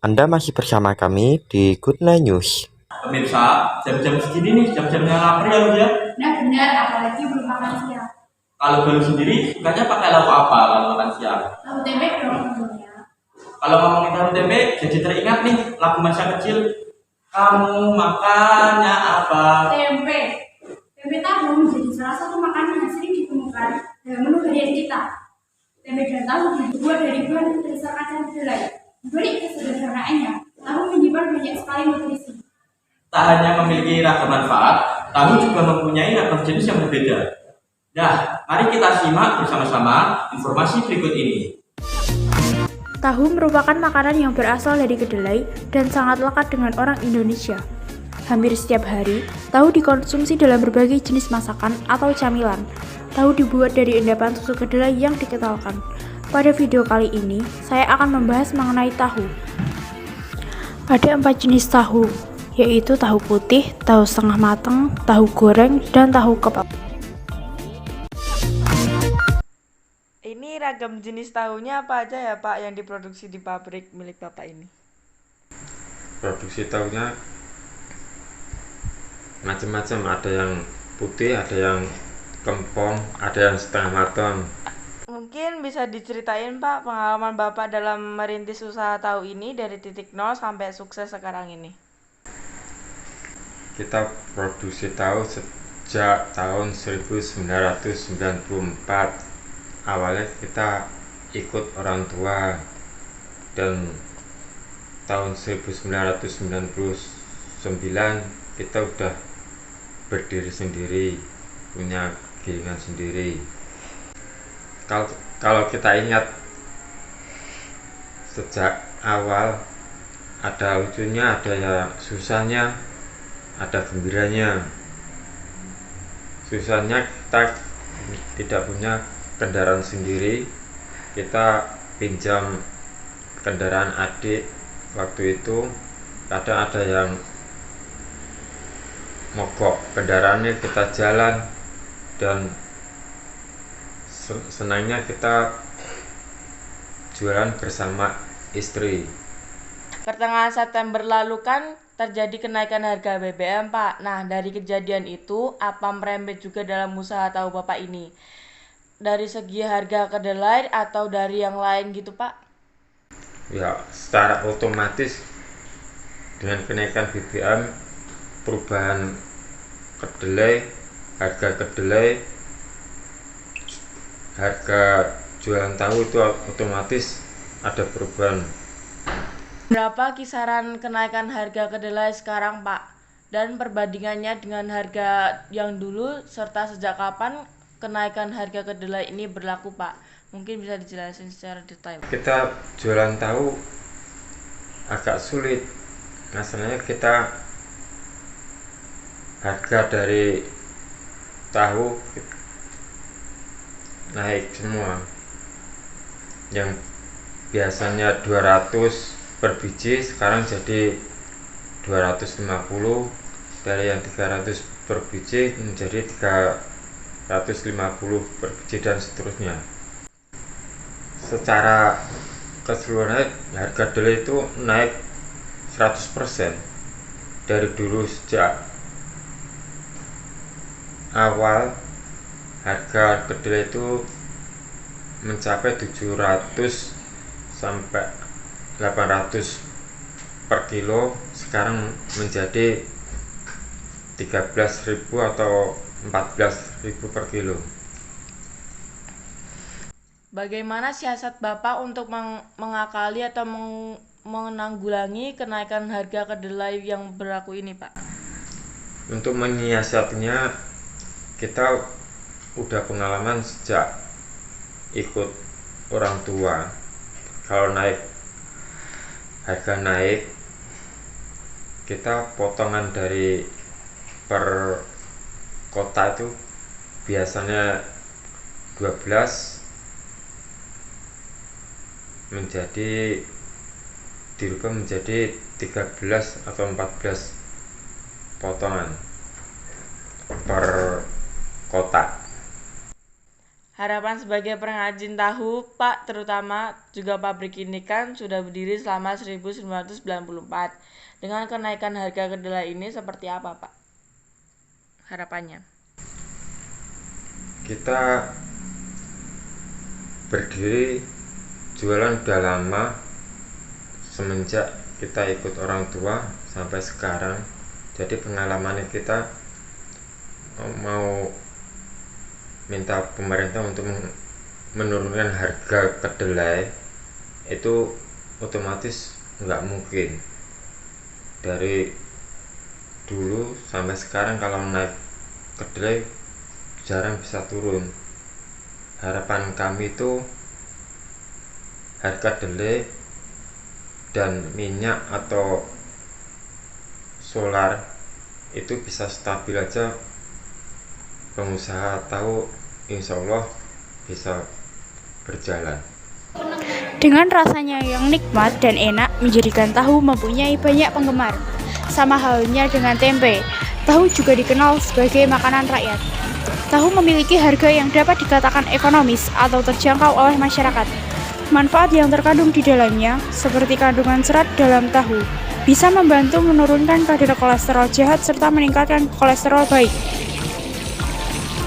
Anda masih bersama kami di Good Night News. Pemirsa, jam-jam segini nih, jam-jamnya lapar ya Lu ya? Nah benar, apalagi belum makan siang. Kalau Galuh sendiri, sukanya pakai lauk apa kalau makan siang? Tahu tempe dong tentunya. Kalau ngomongin tahu tempe, jadi teringat nih lagu masa kecil. Kamu makannya apa? Tempe. Tempe tahu menjadi salah satu makanan yang sering ditemukan dalam menu harian kita. Tempe dan tahu dibuat dari bahan dasar kacang kedelai. Dibalik kesederhanaannya, tahu menyimpan banyak sekali nutrisi. Tak hanya memiliki ragam manfaat, tahu juga mempunyai ragam jenis yang berbeda. Nah, mari kita simak bersama-sama informasi berikut ini. Tahu merupakan makanan yang berasal dari kedelai dan sangat lekat dengan orang Indonesia. Hampir setiap hari, tahu dikonsumsi dalam berbagai jenis masakan atau camilan. Tahu dibuat dari endapan susu kedelai yang dikentalkan. Pada video kali ini, saya akan membahas mengenai tahu. Ada 4 jenis tahu, yaitu tahu putih, tahu setengah matang, tahu goreng, dan tahu kepal. Ini ragam jenis tahunya apa aja ya Pak yang diproduksi di pabrik milik Bapak ini? Produksi tahunya macam-macam, ada yang putih, ada yang kempong, ada yang setengah matang. Mungkin bisa diceritain Pak pengalaman Bapak dalam merintis usaha tahu ini dari titik nol sampai sukses sekarang ini. Kita produksi tahu sejak tahun 1994. Awalnya kita ikut orang tua, dan tahun 1999 kita udah berdiri sendiri, punya gilingan sendiri. Kalau kita ingat sejak awal, ada lucunya, ada ya susahnya, ada gembiranya. Susahnya kita tidak punya kendaraan sendiri, kita pinjam kendaraan adik. Waktu itu kadang ada yang mogok kendaraannya, kita jalan, dan senangnya kita jualan bersama istri. Pertengahan September lalu kan terjadi kenaikan harga BBM Pak. Nah dari kejadian itu apa merembet juga dalam usaha tahu Bapak ini? Dari segi harga kedelai atau dari yang lain gitu Pak? Ya, secara otomatis dengan kenaikan BBM, perubahan kedelai, harga jualan tahu itu otomatis ada perubahan. Berapa kisaran kenaikan harga kedelai sekarang Pak? Dan perbandingannya dengan harga yang dulu serta sejak kapan kenaikan harga kedelai ini berlaku Pak? Mungkin bisa dijelasin secara detail. Kita jualan tahu agak sulit. Masalahnya kita harga dari tahu naik semua. Yang biasanya 200 per biji sekarang jadi 250, dari yang 300 per biji menjadi 350 per biji, dan seterusnya. Secara keseluruhan harga kedelai itu naik 100%. Dari dulu sejak awal harga kedelai itu mencapai 700 sampai 800 per kilo, sekarang menjadi 13.000 atau 14.000 per kilo. Bagaimana siasat Bapak untuk mengakali atau menanggulangi kenaikan harga kedelai yang berlaku ini Pak? Untuk menyiasatinya, kita udah pengalaman sejak ikut orang tua. Kalau harga naik, kita potongan dari per kota itu biasanya 12 dirubah menjadi 13 atau 14 potongan per kota. Harapan sebagai pengrajin tahu, Pak, terutama juga pabrik ini kan sudah berdiri selama 1994. Dengan kenaikan harga kedelai ini seperti apa, Pak? Harapannya. Kita berdiri jualan udah lama, semenjak kita ikut orang tua sampai sekarang. Jadi pengalaman kita mau minta pemerintah untuk menurunkan harga kedelai itu otomatis nggak mungkin. Dari dulu sampai sekarang kalau naik kedelai jarang bisa turun. Harapan kami itu harga kedelai dan minyak atau solar itu bisa stabil aja. Pengusaha tahu insya Allah bisa berjalan. Dengan rasanya yang nikmat dan enak menjadikan tahu mempunyai banyak penggemar. Sama halnya dengan tempe, tahu juga dikenal sebagai makanan rakyat. Tahu memiliki harga yang dapat dikatakan ekonomis atau terjangkau oleh masyarakat. Manfaat yang terkandung di dalamnya, seperti kandungan serat dalam tahu, bisa membantu menurunkan kadar kolesterol jahat serta meningkatkan kolesterol baik.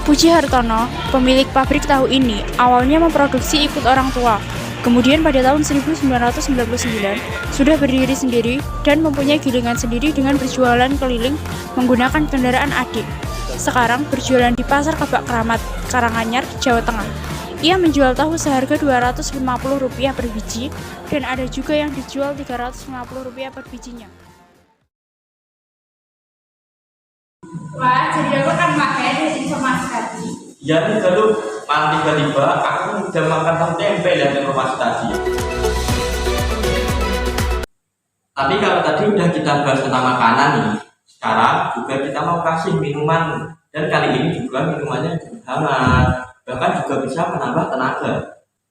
Puji Hartono, pemilik pabrik tahu ini, awalnya memproduksi ikut orang tua. Kemudian pada tahun 1999, sudah berdiri sendiri dan mempunyai gilingan sendiri dengan berjualan keliling menggunakan kendaraan adik. Sekarang berjualan di Pasar Kebak Keramat, Karanganyar, Jawa Tengah. Ia menjual tahu seharga Rp250 per biji, dan ada juga yang dijual Rp350 per bijinya. Wah, jadi aku kan makan dari informasi tadi. Ya nih dulu, tiba-tiba aku udah makan tahu tempe dan informasi tadi. Tapi kalau tadi udah kita bahas tentang makanan nih, sekarang juga kita mau kasih minuman. Dan kali ini juga minumannya hangat, bahkan juga bisa menambah tenaga,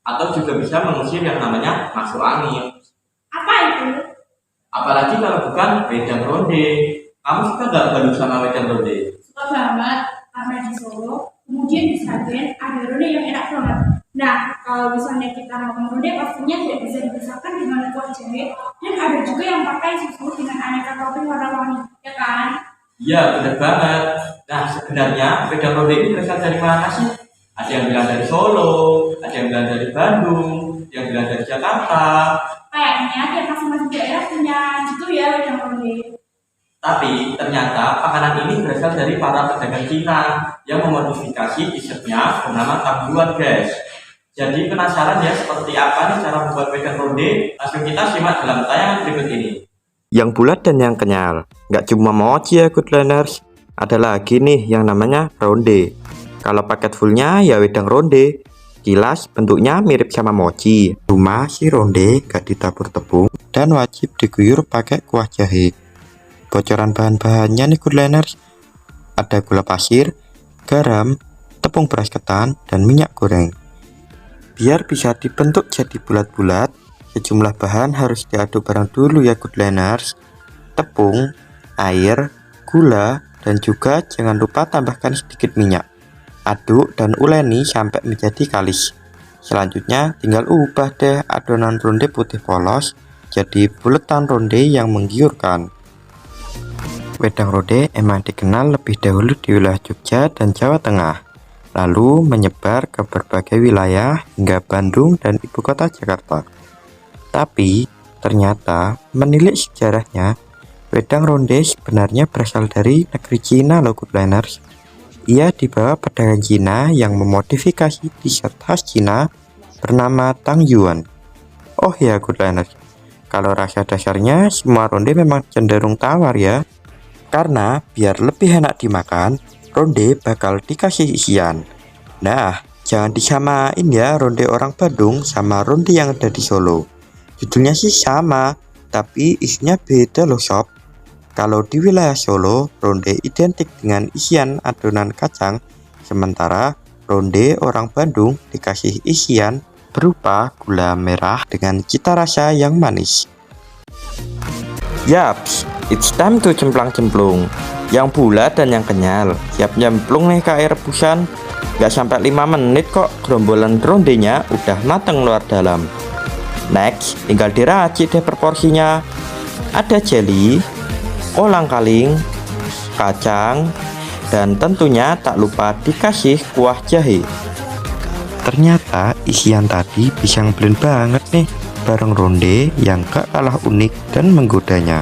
atau juga bisa mengusir yang namanya masuk angin. Apa itu? Apalagi kalau bukan wedang ronde. Kamu suka nggak Bandung sama wedang ronde? Suka banget, karena di Solo, kemudian di Sragen ada ronde yang enak banget. Nah, kalau misalnya kita makan ronde, pastinya tidak bisa dipisahkan dengan kuah jahe, dan ada juga yang pakai susu dengan aneka topping warna-warni, ya kan? Iya, benar banget. Nah, sebenarnya wedang ronde ini berasal dari mana sih? Ada yang bilang dari Solo, ada yang bilang dari Bandung, ada yang bilang dari Jakarta. Kayaknya tiap masing-masing daerah punya gitu ya wedang ronde. Tapi ternyata makanan ini berasal dari para pedagang Cina yang memodifikasi t-shirtnya bernama tabuan, guys. Jadi penasaran ya seperti apa nih cara membuat wedang ronde? Langsung kita simak dalam tayangan berikut ini. Yang bulat dan yang kenyal. Nggak cuma mochi ya Goodliners, ada lagi nih yang namanya ronde. Kalau paket fullnya ya wedang ronde. Kilas bentuknya mirip sama mochi. Cuma si ronde nggak ditabur tepung dan wajib diguyur pakai kuah jahe. Bocoran bahan-bahannya nih Goodliners, ada gula pasir, garam, tepung beras ketan, dan minyak goreng. Biar bisa dibentuk jadi bulat-bulat, sejumlah bahan harus diaduk bareng dulu ya Goodliners. Tepung, air, gula, dan juga jangan lupa tambahkan sedikit minyak. Aduk dan uleni sampai menjadi kalis. Selanjutnya tinggal ubah deh adonan ronde putih polos jadi buletan ronde yang menggiurkan. Wedang ronde emang dikenal lebih dahulu di wilayah Jogja dan Jawa Tengah, lalu menyebar ke berbagai wilayah hingga Bandung dan ibu kota Jakarta. Tapi ternyata menilik sejarahnya, wedang ronde sebenarnya berasal dari negeri Cina loh Goodliners. Ia dibawa pedagang Cina yang memodifikasi t-shirt khas Cina bernama Tang Yuan. Oh ya Goodliners, kalau rasa dasarnya semua ronde memang cenderung tawar ya. Karena biar lebih enak dimakan, ronde bakal dikasih isian. Nah, jangan disamain ya ronde orang Bandung sama ronde yang ada di Solo. Judulnya sih sama, tapi isinya beda loh sob. Kalau di wilayah Solo, ronde identik dengan isian adonan kacang, sementara ronde orang Bandung dikasih isian berupa gula merah dengan cita rasa yang manis. Yaps, it's time to cemplang-cemplung. Yang bulat dan yang kenyal. Siap nyemplung nih ke air rebusan. Gak sampai 5 menit kok gerombolan rondenya udah mateng luar dalam. Next, tinggal diracik deh proporsinya. Ada jelly, kolang-kaling, kacang, dan tentunya tak lupa dikasih kuah jahe. Ternyata isian tadi bisa ngeblend banget nih bareng ronde yang gak kalah unik dan menggodanya.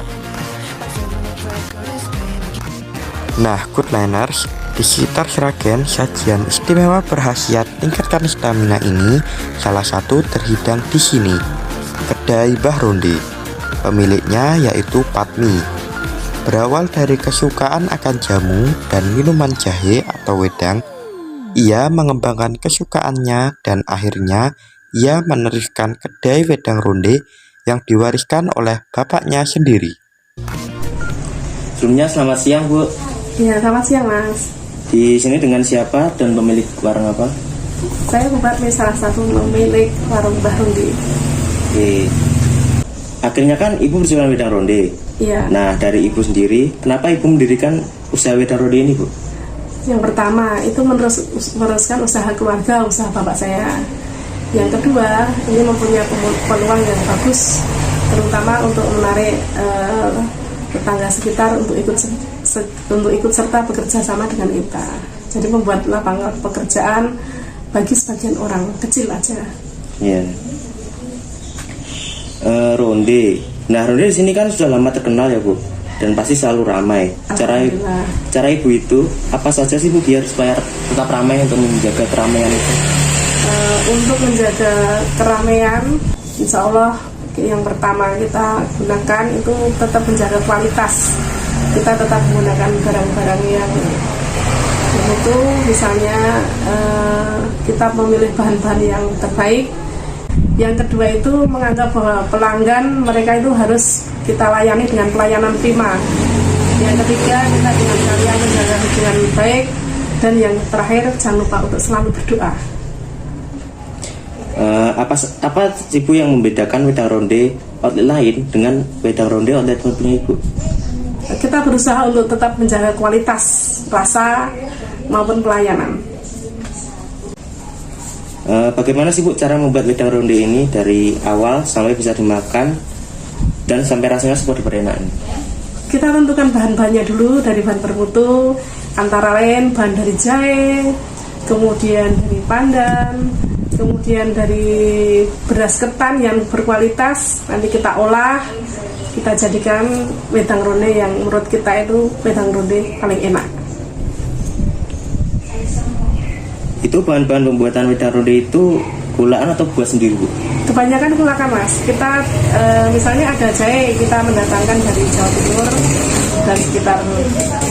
Nah, Goodliners, di sekitar Sragen, sajian istimewa berkhasiat tingkatkan stamina ini salah satu terhidang di sini, kedai Mbah Ronde. Pemiliknya yaitu Patmi. Berawal dari kesukaan akan jamu dan minuman jahe atau wedang, ia mengembangkan kesukaannya dan akhirnya ia meneruskan kedai wedang ronde yang diwariskan oleh bapaknya sendiri. Sebelumnya selamat siang Bu. Ya, selamat siang Mas. Di sini dengan siapa dan pemilik warung apa? Saya Bupati salah satu pemilik warung Mbah Ronde. Oke. Akhirnya kan Ibu berjualan wedang ronde. Iya. Nah, dari Ibu sendiri, kenapa Ibu mendirikan usaha wedang ronde ini Bu? Yang pertama itu meneruskan usaha keluarga, usaha bapak saya. Yang kedua, ini mempunyai peluang yang bagus, terutama untuk menarik tetangga sekitar untuk ikut serta bekerja sama dengan kita. Jadi membuat lapangan pekerjaan bagi sebagian orang kecil aja. Iya. Ronde. Nah, ronde di sini kan sudah lama terkenal ya Bu, dan pasti selalu ramai. Cara Ibu itu apa saja sih Bu biar supaya tetap ramai untuk menjaga keramaian itu? Untuk menjaga keramaian, insya Allah yang pertama kita gunakan itu tetap menjaga kualitas. Kita tetap menggunakan barang-barang yang itu, misalnya kita memilih bahan-bahan yang terbaik. Yang kedua itu menganggap bahwa pelanggan mereka itu harus kita layani dengan pelayanan prima. Yang ketiga, kita dengan kalian menjaga hubungan baik. Dan yang terakhir, jangan lupa untuk selalu berdoa. Apa Ibu yang membedakan wedang ronde outlet lain dengan wedang ronde outlet punya Ibu? Kita berusaha untuk tetap menjaga kualitas rasa maupun pelayanan. Bagaimana sih Bu cara membuat wedang ronde ini dari awal sampai bisa dimakan dan sampai rasanya seperti berenak? Kita tentukan bahan-bahannya dulu dari bahan bermutu, antara lain bahan dari jahe, kemudian dari pandan, kemudian dari beras ketan yang berkualitas. Nanti kita olah, kita jadikan wedang ronde yang menurut kita itu wedang ronde paling enak. Itu bahan-bahan pembuatan wedang ronde itu gulaan atau buat sendiri Bu? Kebanyakan gulakan Mas. Kita misalnya ada jahe, kita mendatangkan dari Jawa Timur dan sekitar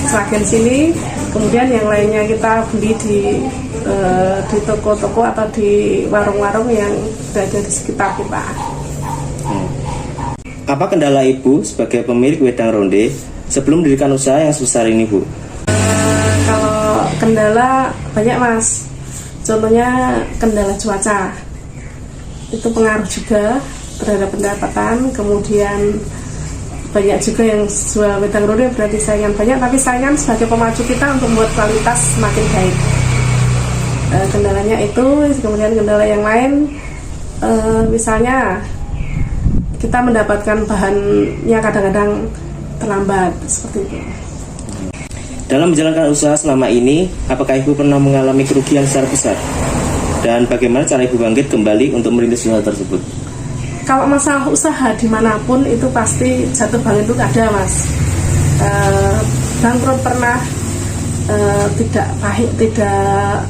Sragen sini. Kemudian yang lainnya kita beli di toko-toko atau di warung-warung yang berada di sekitar kita. Apa kendala Ibu sebagai pemilik wedang ronde sebelum mendirikan usaha yang sebesar ini Bu? Kalau kendala banyak Mas. Contohnya kendala cuaca, itu pengaruh juga terhadap pendapatan. Kemudian banyak juga yang jual wedang ronde berarti saingan banyak, tapi saingan sebagai pemacu kita untuk membuat kualitas semakin baik. Kendalanya itu. Kemudian kendala yang lain, misalnya kita mendapatkan bahannya kadang-kadang terlambat seperti itu. Dalam menjalankan usaha selama ini, apakah Ibu pernah mengalami kerugian secara besar? Dan bagaimana cara Ibu bangkit kembali untuk merintis usaha tersebut? Kalau masalah usaha dimanapun itu pasti jatuh bangun itu ada Mas. Bangkrut pernah, tidak baik, tidak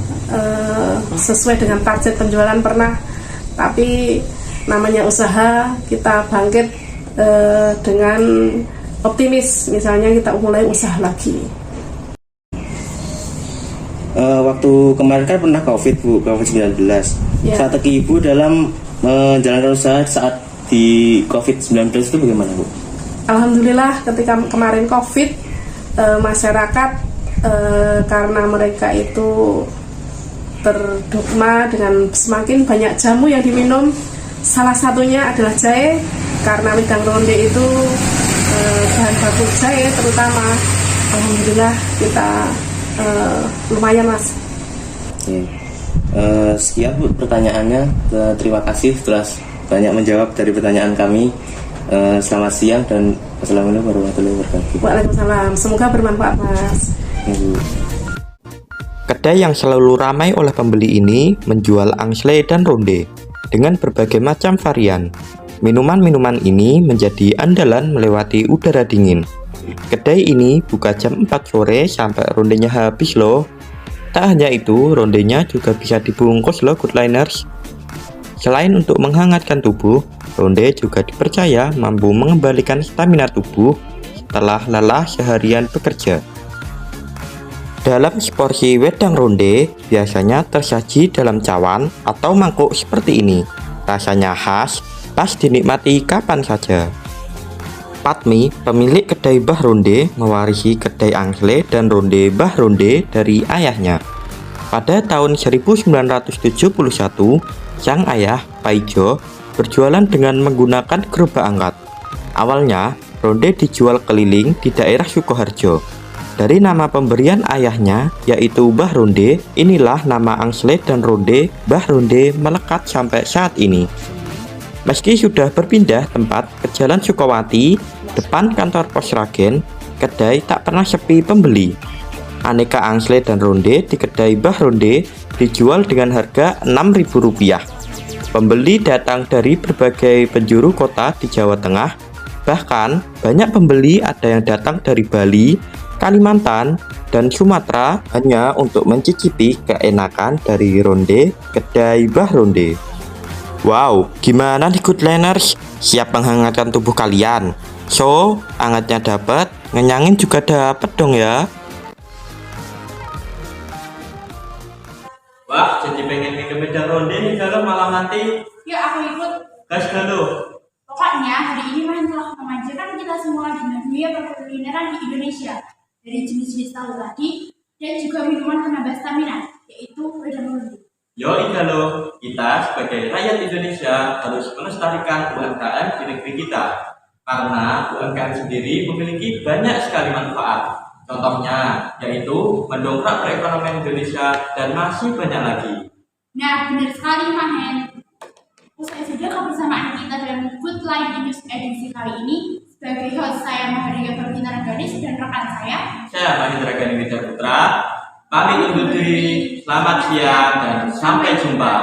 sesuai dengan target penjualan pernah. Tapi namanya usaha, kita bangkit dengan optimis. Misalnya kita mulai usaha lagi. Waktu kemarin kan pernah COVID-19. Ya. Strategi Ibu dalam menjalankan usaha saat di COVID-19 itu bagaimana Bu? Alhamdulillah ketika kemarin COVID, masyarakat karena mereka itu terdogma dengan semakin banyak jamu yang diminum. Salah satunya adalah jahe, karena wedang ronde itu bahan baku jahe terutama. Alhamdulillah kita lumayan Mas. Oke. Sekian Bu pertanyaannya. Terima kasih telah banyak menjawab dari pertanyaan kami. Selamat siang dan wassalamualaikum warahmatullahi wabarakatuh. Waalaikumsalam. Semoga bermanfaat, Mas. Ya, Bu. Kedai yang selalu ramai oleh pembeli ini menjual angsle dan ronde dengan berbagai macam varian. Minuman-minuman ini menjadi andalan melewati udara dingin. Kedai ini buka jam 4 sore sampai rondenya habis loh. Tak hanya itu, rondenya juga bisa dibungkus loh Goodliners. Selain untuk menghangatkan tubuh, ronde juga dipercaya mampu mengembalikan stamina tubuh setelah lelah seharian bekerja. Dalam seporsi wedang ronde biasanya tersaji dalam cawan atau mangkuk seperti ini. Rasanya khas, pas dinikmati kapan saja. Patmi, pemilik kedai Mbah Ronde, mewarisi kedai angsle dan ronde Mbah Ronde dari ayahnya. Pada tahun 1971, sang ayah, Paijo, berjualan dengan menggunakan gerobak angkat. Awalnya, ronde dijual keliling di daerah Sukoharjo. Dari nama pemberian ayahnya, yaitu Mbah Ronde, inilah nama angsle dan ronde Mbah Ronde melekat sampai saat ini. Meski sudah berpindah tempat ke Jalan Sukowati, depan kantor Pos Sragen, kedai tak pernah sepi pembeli. Aneka angsle dan ronde di kedai Mbah Ronde dijual dengan harga Rp6.000. Pembeli datang dari berbagai penjuru kota di Jawa Tengah, bahkan banyak pembeli ada yang datang dari Bali, Kalimantan, dan Sumatera hanya untuk mencicipi keenakan dari ronde kedai Mbah Ronde. Wow, gimana nih Goodliners? Siap menghangatkan tubuh kalian? So, hangatnya dapat, ngenyangin juga dapat dong ya. Wah, jadi pengen minum wedang ronde nih kalau malam nanti. Yuk aku ikut. Gas galuh. Pokoknya hari ini Mahen telah memanjakan kita semua dengan dunia perkulineran di Indonesia. Dari jenis-jenis tahu tadi dan juga minuman penambah stamina, yaitu wedang ronde. Yo galuh, kita sebagai rakyat Indonesia harus melestarikan UMKM di negeri kita. Karena UMKM sendiri memiliki banyak sekali manfaat. Contohnya yaitu mendongkrak perekonomian Indonesia dan masih banyak lagi. Nah, benar sekali Mahen. Usai sudah kebersamaan kita dalam Good Line News edisi kali ini, sebagai host saya Mahardika Perwintara Gadis dan rekan saya Mahendra Gani Widya Putra. Pamit undur diri. Selamat siang dan sampai jumpa.